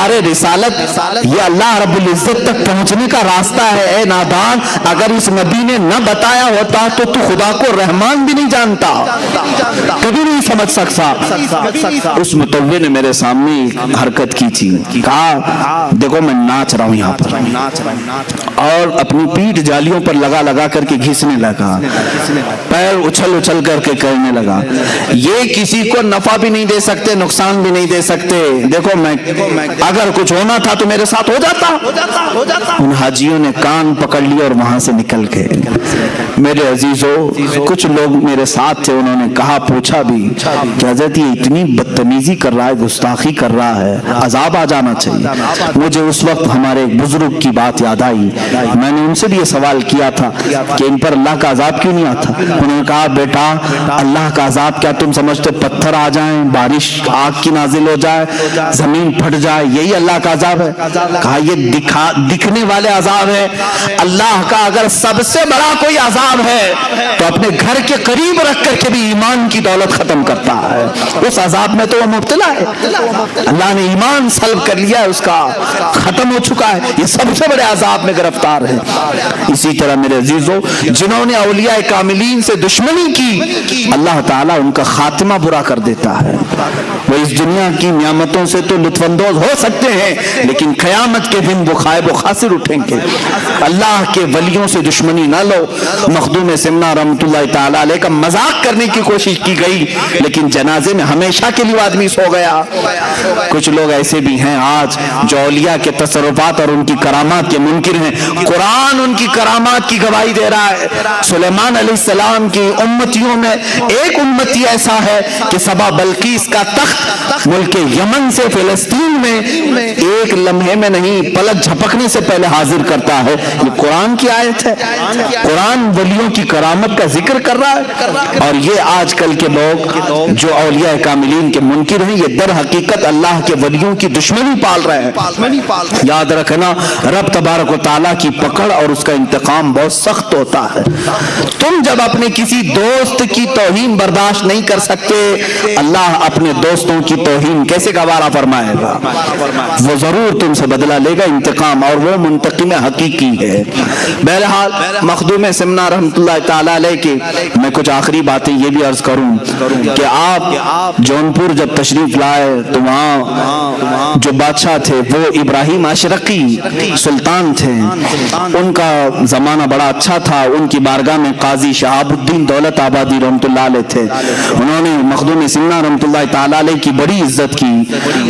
ارے رسالت یہ اللہ رب العزت تک پہنچنے کا راستہ ہے. اے نادان، اگر اس نبی نے نہ بتایا ہوتا تو خدا کو رحمان بھی نہیں جانتا، کبھی نہیں سمجھ سکتا. اس متوے نے میرے سامنے حرکت کی تھی، کہا دیکھو میں ناچ رہا ہوں یہاں پر، اور اپنی پیٹھ جالیوں پر لگا لگا کر کے گھسنے لگا، پیر اچھل اچھل کر کے کرنے لگا. یہ کسی کو نفع بھی نہیں دے سکتے، نقصان بھی نہیں دے سکتے. دیکھو میں اگر کچھ ہونا تھا تو میرے ساتھ ہو جاتا. ان حاجیوں نے کان پکڑ لیا اور وہاں سے نکل گئے. میرے عزیزو، کچھ لوگ میرے ساتھ تھے، انہوں نے کہا، پوچھا بھی کہ حضرت یہ اتنی بدتمیزی کر رہا ہے، گستاخی کر رہا ہے، عذاب آ جانا چاہیے. مجھے اس وقت ہمارے ایک بزرگ کی بات یاد آئی. میں نے ان سے بھی یہ سوال کیا تھا کہ ان پر اللہ کا عذاب کیوں نہیں آتا. انہوں نے کہا، بیٹا اللہ کا عذاب کیا تم سمجھتے پتھر آ جائیں، بارش آگ کی نازل ہو جائے، زمین پھٹ جائے، یہی اللہ کا عذاب ہے؟ کہا یہ دکھنے والے عذاب ہے. اللہ کا اگر سب سے بڑا کوئی عذاب ہے تو اپنے گھر کے قریب رکھ کر کے بھی ایمان کی دولت ختم کرتا ہے. اس عذاب میں تو وہ مبتلا ہے. اللہ نے ایمان سلب کر لیا ہے، اس کا ختم ہو چکا ہے. یہ سب سے بڑے عذاب میں گرفتار ہے. اسی طرح میرے عزیزو، جنہوں نے اولیاء کاملین سے دشمنی کی، اللہ تعالیٰ ان کا خاتمہ برا کر دیتا ہے. وہ اس دنیا کی نعمتوں سے تو لطف اندوز ہو سکتے ہیں، لیکن قیامت کے دن وہ خائب و خاسر اٹھیں گے. اللہ کے ولیوں سے دشمنی نہ لو. مخدوم سمنا رحمۃ اللہ تعالی علیہ کا مذاق کرنے کی کوشش کی گئی، لیکن جنازے میں ہمیشہ کے لیے آدمی سو گیا. کچھ لوگ ایسے بھی ہیں آج جو اولیاء کے تصرفات اور ان کی کرامات کے منکر ہیں. قرآن ان کی کرامات کی گواہی دے رہا ہے. سلیمان علیہ السلام کی امتیوں میں ایک امتی ایسا ہے کہ سبا بلقیس کا تخت ملک یمن سے فلسطین میں ایک لمحے میں نہیں، پلک جھپکنے سے پہلے حاضر کرتا ہے. یہ قرآن کی آیت ہے. قرآن ولیوں کی کرامت کا ذکر کر رہا ہے. اور یہ آج کل کے لوگ جو اولیاء کاملین کے منکر ہیں، یہ در حقیقت اللہ کے ولیوں کی دشمنی پال رہے ہیں. یاد رکھنا، رب تبارک و تعالیٰ کی پکڑ اور اس کا انتقام بہت سخت ہوتا ہے. تم جب اپنے کسی دوست کی توہین برداشت نہیں کر سکتے، اللہ اپنے دوستوں کی توہین کیسے گوارا فرمائے گا؟ وہ ضرور تم سے بدلہ لے گا، انتقام، اور وہ منتقم حقیقی ہے. بہرحال مخدوم سمنا رحمۃ اللہ تعالی علیہ کے میں کچھ آخری باتیں یہ بھی عرض کروں کہ آپ جونپور جب تشریف لائے تو وہاں جو بادشاہ تھے وہ ابراہیم اشرقی سلطان تھے. ان کا زمانہ بڑا اچھا تھا. ان کی بارگاہ میں قاضی شہاب الدین دولت آبادی رحمۃ اللہ علیہ تھے. انہوں نے مخدوم سمنا رحمۃ اللہ تعالی علیہ کی بڑی عزت کی،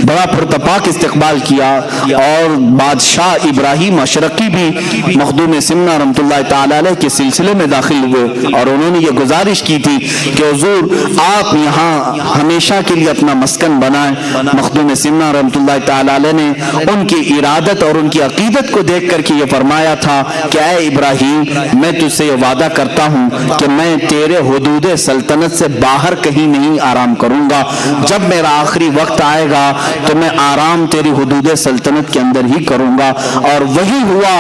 بڑا پرتپاک استقبال کیا، اور بادشاہ ابراہیم اشرقی بھی مخدوم سمنا رحمۃ اللہ تعالی علیہ کے سلسلے میں داخل ہوئے، اور انہوں نے یہ گزارش کی تھی کہ حضور آپ یہاں ہمیشہ کے لیے اپنا مسکن بنائیں. مخدوم سمنا رحمۃ اللہ تعالی علیہ نے ان کی ارادت اور ان کی عقیدت کو دیکھ کر کے یہ فرمایا تھا کہ اے ابراہیم، میں تجھ سے یہ وعدہ کرتا ہوں کہ میں تیرے حدود سلطنت سے باہر کہیں نہیں آرام کروں گا. جب میرا آخری وقت آئے گا تو میں آرام تیری حدود سلطنت کے اندر ہی کروں گا. اور وہی ہوا.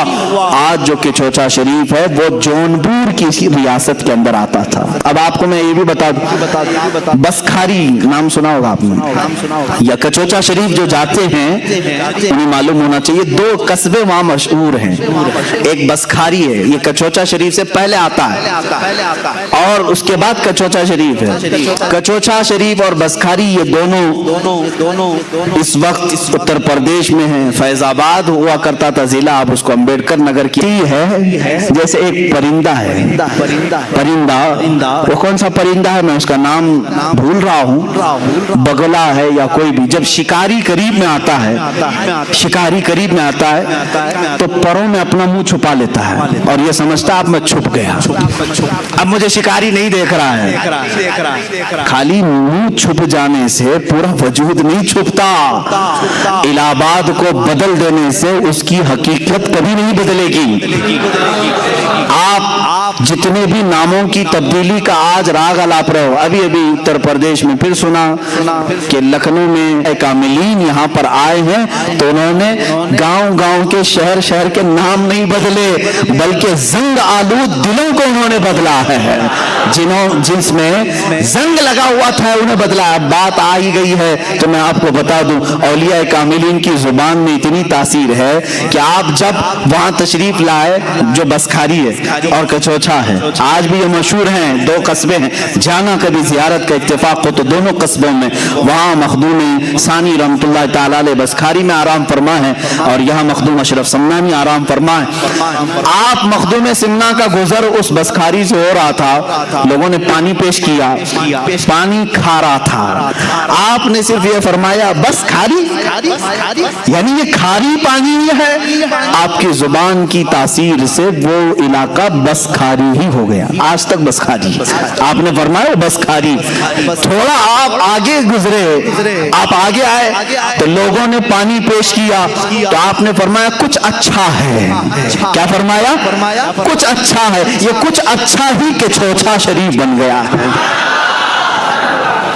آج جو کہ چوچا شریف ہے وہ جونپور کی ریاست کے اندر آتا تھا. اب آپ کو میں یہ بھی بتا دوں، بسکھاری نام سنا ہوگا آپ نے، یا کچوچا شریف جو جاتے ہیں انہیں معلوم ہونا چاہیے دو قصبے وہاں مشہور ہیں. ایک بسکھاری ہے، یہ کچوچا شریف سے پہلے آتا ہے، اور اس کے بعد کچوچا شریف ہے. کچوچا شریف اور بسکھاری یہ دونوں اس وقت اتر پردیش میں ہیں. فیض آباد ہوا کرتا تھا ضلع، اب اس کو امبیڈکر نگر کی ہے. جیسے ایک پرندہ ہے، پرندہ، وہ کون سا پرندہ ہے میں اس کا نام بھول رہا ہوں، بگلا ہے یا کوئی بھی. جب شکاری قریب میں آتا ہے تو پروں میں اپنا منہ چھپا لیتا ہے اور یہ سمجھتا اب میں چھپ گیا، اب مجھے شکاری نہیں دیکھ رہا ہے. خالی منہ چھپ جانے سے پورا وجود نہیں چھپتا. الہ آباد کو بدل دینے سے اس کی حقیقت کبھی نہیں بدلے گی. آپ جتنے بھی ناموں کی تبدیلی کا آج راگ الاپ رہے ہو، ابھی اتر پردیش میں پھر سنا کہ لکھنؤ میں کاملین یہاں پر آئے ہیں تو انہوں نے گاؤں کے شہر کے نام نہیں بدلے، بلکہ زنگ آلود دلوں کو انہوں نے بدلا ہے، جس میں زنگ لگا ہوا تھا انہیں بدلا۔ اب بات آ ہی گئی ہے تو میں آپ کو بتا دوں، اولیاء کاملین کی زبان میں اتنی تاثیر ہے کہ آپ جب وہاں تشریف لائے، جو بسکھاری ہے اور کچوچا ہے، آج بھی یہ مشہور ہیں، دو قصبے ہیں، جانا کبھی زیارت کا اتفاق ہو تو دونوں قصبوں میں وہاں مخدوم ثانی رحمۃ اللہ تعالی علیہ بسکھاری میں آرام فرما ہے اور یہاں مخدوم اشرف سمنانی آرام فرما ہے۔ آپ مخدوم سمنا کا گزر اس بسکھاری سے ہو رہا تھا، لوگوں نے پانی پیش کیا، پانی کھا رہا تھا، آپ نے صرف یہ فرمایا بس کھاری، یعنی یہ کھاری پانی ہے۔ آپ کی زبان کی تاثیر سے وہ علاقہ بس کھاری ہی ہو گیا، آج تک بس کھاری۔ آپ نے فرمایا بس کھاری۔ تھوڑا آپ آگے گزرے، آپ آگے آئے تو لوگوں نے پانی پیش کیا تو آپ نے فرمایا کچھ اچھا ہے۔ کیا فرمایا؟ کچھ اچھا ہے۔ یہ کچھ اچھا ہی کچوچا شریف بن گیا ہے۔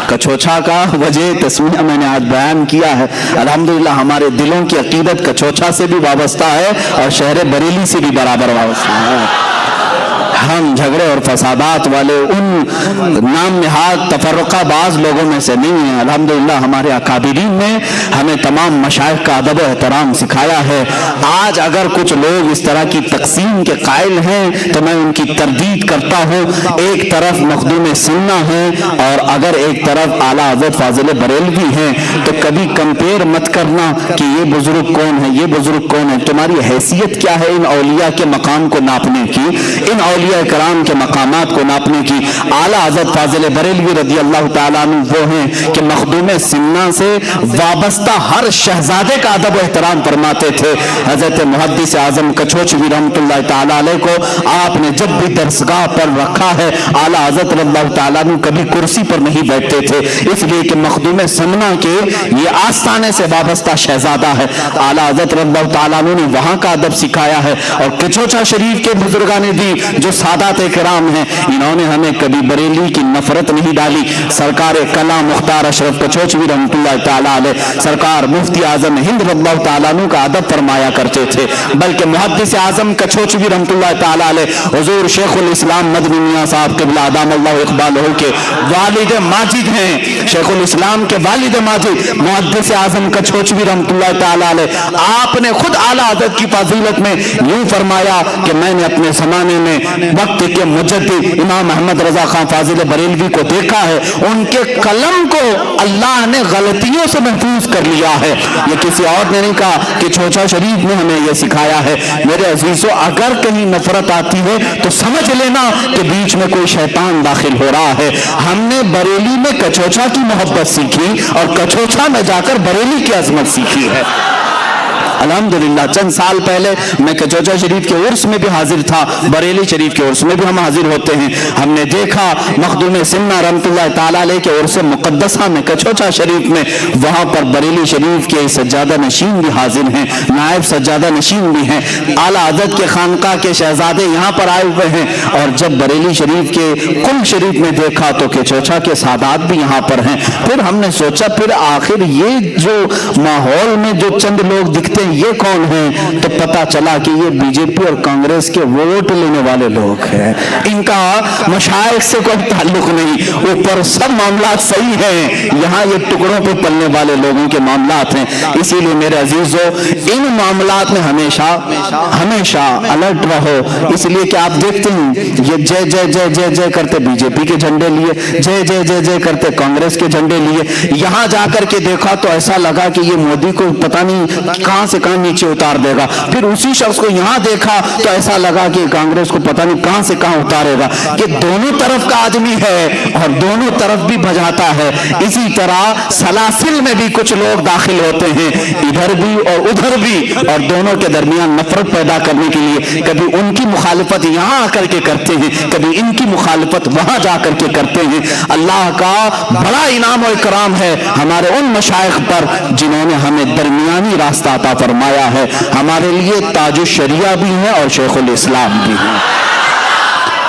کچوچا کا وجہ تسمیہ میں نے آج بیان کیا ہے۔ الحمدللہ ہمارے دلوں کی عقیدت کچوچا سے بھی وابستہ ہے اور شہر بریلی سے بھی برابر وابستہ ہے۔ ہم جھگڑے اور فسادات والے ان نام نہاد تفرقہ باز لوگوں میں سے نہیں ہیں۔ الحمدللہ ہمارے اکابرین نے ہمیں تمام مشائخ کا ادب و احترام سکھایا ہے۔ آج اگر کچھ لوگ اس طرح کی تقسیم کے قائل ہیں تو میں ان کی تردید کرتا ہوں۔ ایک طرف مخدوم سنہ ہیں اور اگر ایک طرف اعلیٰ حضرت فاضل بریلوی ہیں تو کبھی کمپیئر مت کرنا کہ یہ بزرگ کون ہے، یہ بزرگ کون ہے۔ تمہاری حیثیت کیا ہے ان اولیاء کے مقام کو ناپنے کی، ان اولیاء کرام کے مقامات کو ناپنے کی؟ اعلیٰ حضرت فاضل بریلوی رضی اللہ تعالیٰ عنہ وہ ہیں کہ مخدوم سمنا سے وابستہ ہر شہزادے کا ادب و احترام فرماتے تھے۔ حضرت محدث اعظم کچوچوی رحمۃ اللہ تعالیٰ علیہ کو آپ نے جب بھی درسگاہ پر رکھا ہے، اعلیٰ حضرت رضی اللہ تعالیٰ عنہ کبھی کرسی پر نہیں بیٹھتے تھے، اس لیے کہ مخدوم سمنا کے یہ آستانے سے وابستہ شہزادہ ہے۔ اعلیٰ حضرت رضی اللہ تعالیٰ عنہ نے وہاں کا ادب سکھایا ہے اور کچوچا شریف کے بزرگان دی جو سادات کرام ہیں، انہوں نے ہمیں کبھی بریلی کی نفرت نہیں ڈالی۔ سرکار کلام مختار اشرف کچوچوی رحمۃ اللہ تعالیٰ علیہ، سرکار مفتی اعظم ہند رضی اللہ تعالیٰ عنہ کا ادب فرمایا کرتے تھے، بلکہ محدث اعظم کچوچوی رحمۃ اللہ تعالیٰ علیہ حضور شیخ الاسلام مدنی میاں صاحب قبلہ ادام اللہ اقبالہ کے والد ماجد ہیں۔ شیخ الاسلام کے والد ماجد محدث اعظم کچوچوی رحمۃ اللہ تعالیٰ علیہ، آپ نے خود اعلیٰ حضرت کی فضیلت میں یوں فرمایا کہ میں نے اپنے زمانے میں وقت کے مجدد امام احمد رضا خان فاضل بریلوی کو دیکھا ہے، ان کے قلم کو اللہ نے غلطیوں سے محفوظ کر لیا ہے۔ یہ کسی اور نے نہیں کہا کہ چوچا شریف نے ہمیں یہ سکھایا ہے۔ میرے عزیزو، اگر کہیں نفرت آتی ہے تو سمجھ لینا کہ بیچ میں کوئی شیطان داخل ہو رہا ہے۔ ہم نے بریلی میں کچوچا کی محبت سیکھی اور کچوچا میں جا کر بریلی کی عظمت سیکھی ہے۔ الحمدللہ چند سال پہلے میں کچوچا شریف کے عرس میں بھی حاضر تھا، بریلی شریف کے عرس میں بھی ہم حاضر ہوتے ہیں۔ ہم نے دیکھا مخدوم سمنا رحمۃ اللہ تعالیٰ علیہ کے عرس مقدسہ میں کچوچا شریف میں، وہاں پر بریلی شریف کے سجادہ نشین بھی حاضر ہیں، نائب سجادہ نشین بھی ہیں، اعلیٰ حضرت کے خانقاہ کے شہزادے یہاں پر آئے ہوئے ہیں۔ اور جب بریلی شریف کے قم شریف میں دیکھا تو کچوچا کے سادات بھی یہاں پر ہیں۔ پھر ہم نے سوچا پھر آخر یہ جو ماحول میں جو چند لوگ دکھتے ہیں یہ کون ہیں؟ تو پتا چلا کہ یہ بی جے پی اور کانگریس کے ووٹ لینے والے لوگ ہیں، ان کا مشائخ سے کوئی تعلق نہیں، اوپر سب معاملات صحیح ہیں، یہاں یہ ٹکڑوں پہ پلنے والے لوگوں کے معاملات ہیں۔ اسی لیے میرے عزیزو، ان معاملات میں ہمیشہ الرٹ رہو، اس لیے کہ آپ دیکھتے ہیں یہ جے جے جے جے جے کرتے بی جے پی کے جھنڈے لیے، جے جے جے جے کرتے کانگریس کے جھنڈے لیے، یہاں جا کر کے دیکھا تو ایسا لگا کہ یہ مودی کو پتہ نہیں کہاں سے کہاں نیچے اتار دے گا، پھر اسی شخص کو یہاں دیکھا تو ایسا لگا کہ کانگریس کو پتہ نہیں کہاں سے کہاں اتارے گا۔ یہ دونوں طرف کا آدمی ہے اور دونوں طرف بھی بجاتا ہے۔ اسی طرح سلاسل میں بھی کچھ لوگ داخل ہوتے ہیں، ادھر بھی اور ادھر بھی، اور دونوں کے درمیان نفرت پیدا کرنے کے لیے کبھی ان کی مخالفت یہاں آ کر کے کرتے ہیں، کبھی ان کی مخالفت وہاں جا کر کے کرتے ہیں۔ اللہ کا بڑا انعام و اکرام ہے ہمارے ان مشائخ پر جنہوں نے ہمیں درمیانی راستہ عطا فرمایا ہے، ہمارے لیے تاج الشریعہ بھی ہیں اور شیخ الاسلام بھی ہیں۔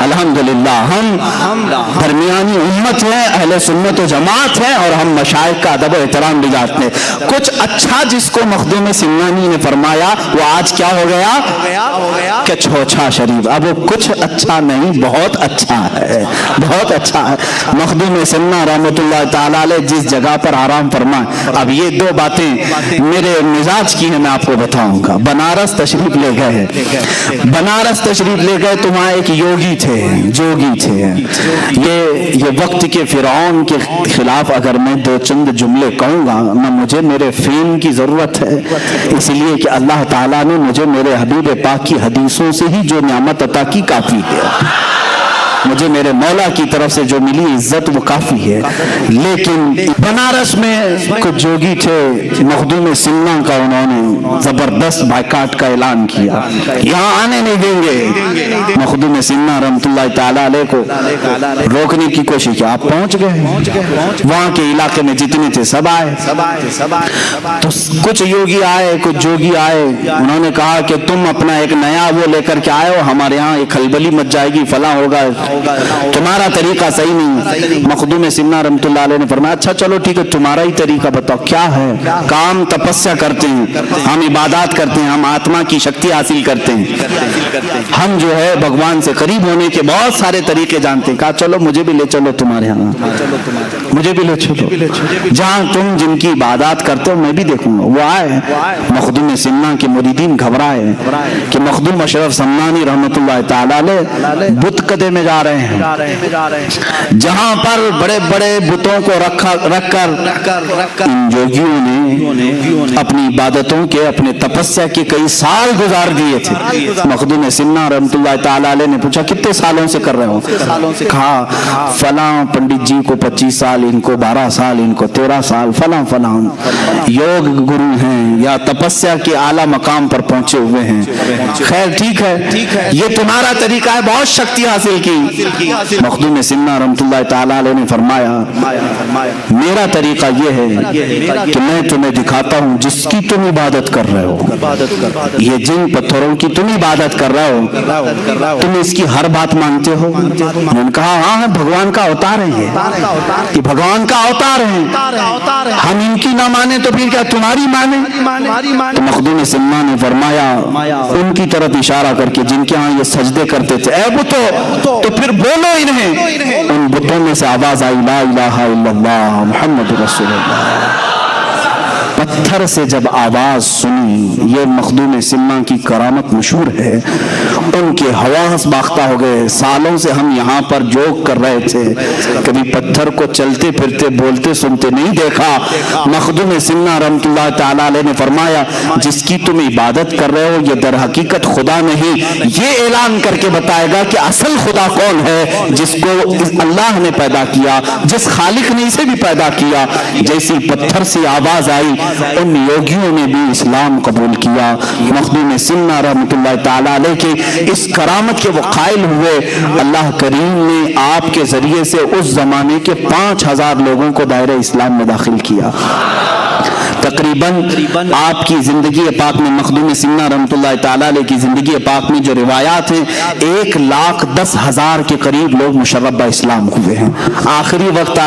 الحمدللہ ہم درمیانی امت ہے، اہل سنت و جماعت ہے، اور ہم مشائخ کا ادب و احترام بھی جانتے ہیں۔ کچھ اچھا جس کو مخدوم سمنانی نے فرمایا وہ آج کیا ہو گیا کہ چھوچھا شریف، اب وہ کچھ اچھا نہیں، بہت اچھا ہے، بہت اچھا ہے۔ مخدوم سمنا رحمۃ اللہ تعالی علیہ جس جگہ پر آرام فرمائے، اب یہ دو باتیں میرے مزاج کی ہیں، میں آپ کو بتاؤں گا۔ بنارس تشریف لے گئے، بنارس تشریف لے گئے تو وہاں ایک یوگی تھے، جوگی تھے۔ یہ وقت کے فرعون کے خلاف اگر میں دو چند جملے کہوں گا نہ، مجھے میرے فیم کی ضرورت ہے، اس لیے کہ اللہ تعالیٰ نے مجھے میرے حبیب پاک کی حدیثوں سے ہی جو نعمت عطا کی کافی ہے، مجھے میرے مولا کی طرف سے جو ملی عزت وہ کافی ہے۔ لیکن بنارس میں کچھ جوگی تھے، مخدوم سمنا کا انہوں نے زبردست بائیکاٹ کا اعلان کیا، یہاں آنے نہیں دیں گے۔ مخدوم سمنا رحمۃ اللہ تعالیٰ علیہ کو روکنے کی کوشش کی، آپ پہنچ گئے، وہاں کے علاقے میں جتنے تھے سب آئے، تو کچھ یوگی آئے، کچھ جوگی آئے، انہوں نے کہا کہ تم اپنا ایک نیا وہ لے کر کے آئے ہو، ہمارے ہاں ایک کھلبلی مچ جائے گی، فلاں ہوگا، تمہارا طریقہ صحیح نہیں۔ مخدوم سمنا رحمۃ اللہ علیہ نے فرمایا اچھا چلو ٹھیک ہے، تمہارا ہی طریقہ بتاؤ کیا ہے۔ کام تپسیا کرتے ہیں، ہم عبادات کرتے ہیں، ہم آتما کی شکتی حاصل کرتے ہیں، ہم جو ہے بھگوان سے قریب ہونے کے بہت سارے طریقے جانتے ہیں۔ کہا چلو مجھے بھی لے چلو تمہارے ہاں، مجھے بھی لے چلو، جہاں تم جن کی عبادات کرتے ہو میں بھی دیکھوں گا۔ وہ آئے، مخدوم سمنا کے مریدین گھبرائے کہ مخدوم اشرف سمنانی رحمۃ اللہ تعالیٰ علیہ بت قدے میں جا رہے ہیں، جہاں پر بڑے بڑے بتوں کو رکھ کر ان جوگیوں نے اپنی عبادتوں کے، اپنے تپسیا کے کئی سال گزار دیے تھے۔ مخدوم سمنا رحمۃ اللہ تعالیٰ علیہ نے پوچھا کتنے سالوں سے کر رہے ہو؟ کہا فلاں پنڈت جی کو 25 سال، ان کو 12 سال، ان کو 13 سال، فلاں فلاں یوگ گرو ہیں یا تپسیا کے اعلیٰ مقام پر پہنچے ہوئے ہیں۔ خیر ٹھیک ہے، یہ تمہارا طریقہ ہے، بہت شکتی حاصل کی۔ مخدوم سمنا رحمۃ اللہ تعالیٰ علیہ نے فرمایا میرا طریقہ یہ ہے کہ میں تمہیں دکھاتا ہوں جس کی تم عبادت کر رہے ہو، یہ جن پتھروں کی تم عبادت کر رہے ہو، تم اس کی ہر بات مانتے ہو؟ انہوں نے کہا ہاں بھگوان کا اوتار ہے، یہ بھگوان کا اوتار ہے، ہم ان کی نہ مانیں تو پھر کیا تمہاری مانیں؟ تو مخدوم سمنا نے فرمایا ان کی طرف اشارہ کر کے جن کے ہاں یہ سجدے کرتے تھے، اے بتو تو پھر بولو انہیں۔ ان بتوں میں سے آواز آئی لا الہ الا اللہ محمد رسول اللہ۔ پتھر سے جب آواز سنی، یہ مخدوم سمنا کی کرامت مشہور ہے، ان کے حواس باختہ ہو گئے۔ سالوں سے ہم یہاں پر جوگ کر رہے تھے، کبھی پتھر کو چلتے پھرتے بولتے سنتے نہیں دیکھا۔ مخدوم سمنا رحمۃ اللہ تعالیٰ علیہ نے فرمایا جس کی تم عبادت کر رہے ہو یہ در حقیقت خدا نہیں، یہ اعلان کر کے بتائے گا کہ اصل خدا کون ہے، جس کو اللہ نے پیدا کیا، جس خالق نے اسے بھی پیدا کیا۔ جیسی پتھر سے آواز آئی ان یوگیوں نے بھی اسلام قبول کیا۔ مخدوم سمنا رحمۃ اللہ تعالیٰ علیہ کے اس کرامت کے وہ قائل ہوئے، اللہ کریم نے آپ کے ذریعے سے اس زمانے کے 5000 لوگوں کو دائرہ اسلام میں داخل کیا۔ تقریباً آپ کی زندگی پاک میں، مخدوم سمنا رحمۃ اللہ تعالیٰ علیہ کی زندگی پاک میں جو روایات ہیں 1,10,000 کے قریب لوگ مشرب اسلام ہوئے ہیں۔ آخری وقت